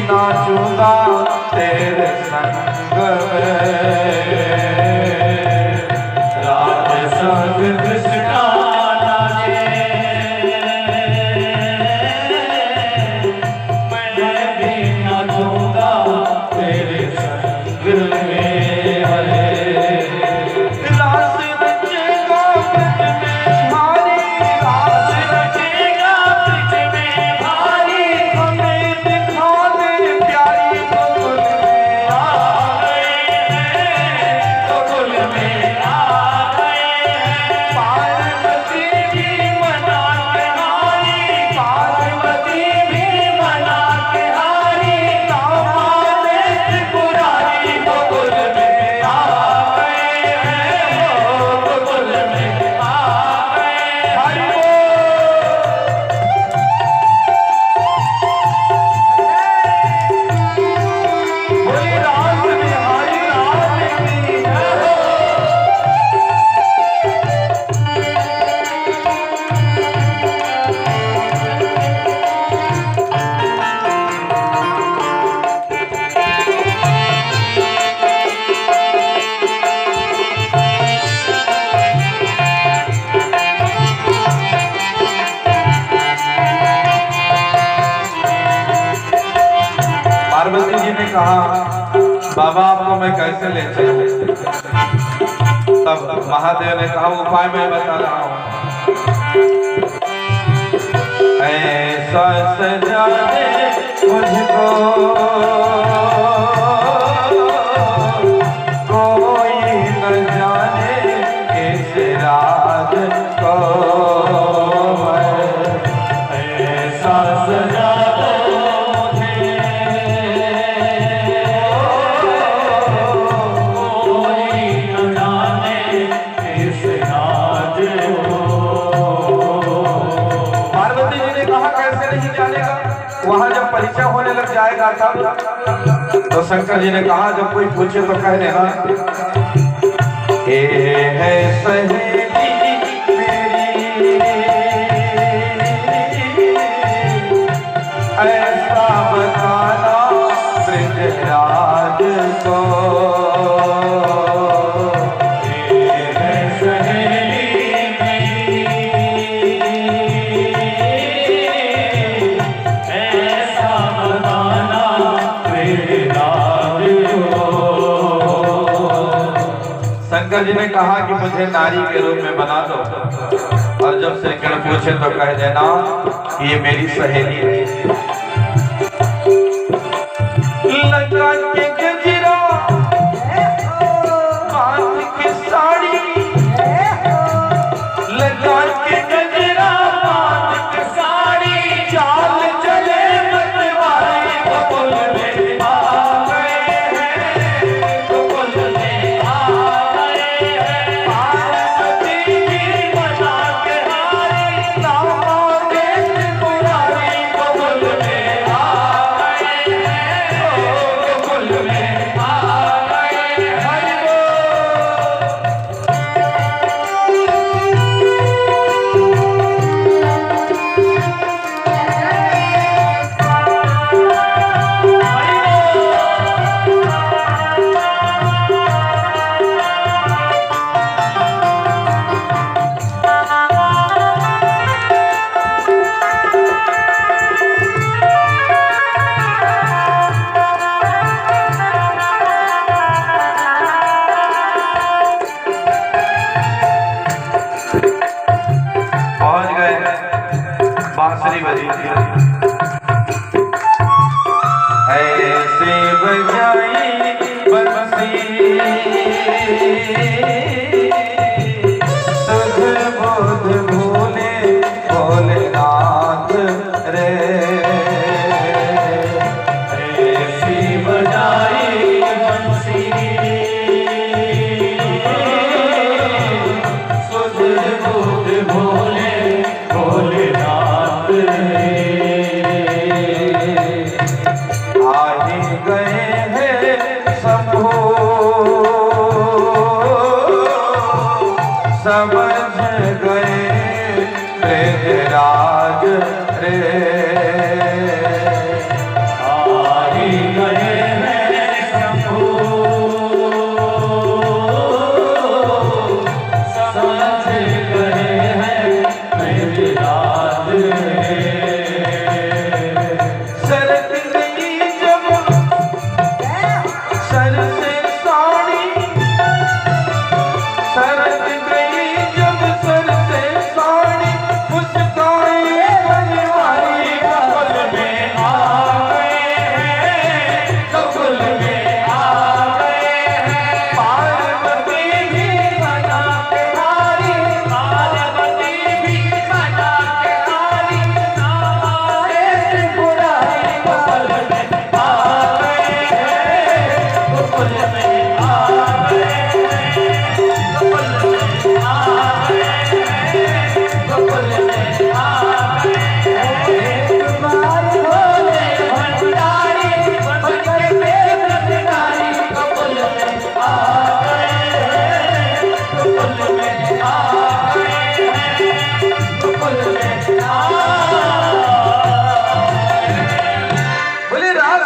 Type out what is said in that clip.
नाचूंगा तेरे संग में, राधे संग कृष्णा नाचे, मैं भी नाचूंगा तेरे संग में। पार्वती जी ने कहा बाबा आपको मैं कैसे ले चलूं? तब महादेव ने कहा उपाय मैं बता रहा हूं। ऐसा सजा दे मुझको कोई न जाने इस राज को, ऐसा सजा वहां जब परिचय होने लग जाएगा तब तो शंकर जी ने कहा जब कोई पूछे तो कह देना ये है सहेली मेरी, ऐसा बताना ब्रजराज को, शंकर जी ने कहा कि मुझे नारी के रूप में बना दो, और जब श्री कृष्ण पूछे तो कह देना कि ये मेरी सहेली है। लगा के गजरा बांध के साड़ी, लगा के गजरा बांध के साड़ी, चाल चले मतवारी बबुल में आ गए हैं, बबुल में आ बांसुरी बजी ऐसे बजाई बंसी, सुध बोध भोले भोलेनाथ रे, ऐसी बजाई बंसी, सुध बोध भोले भोलेनाथ रे, आए गए हैं शंभो सब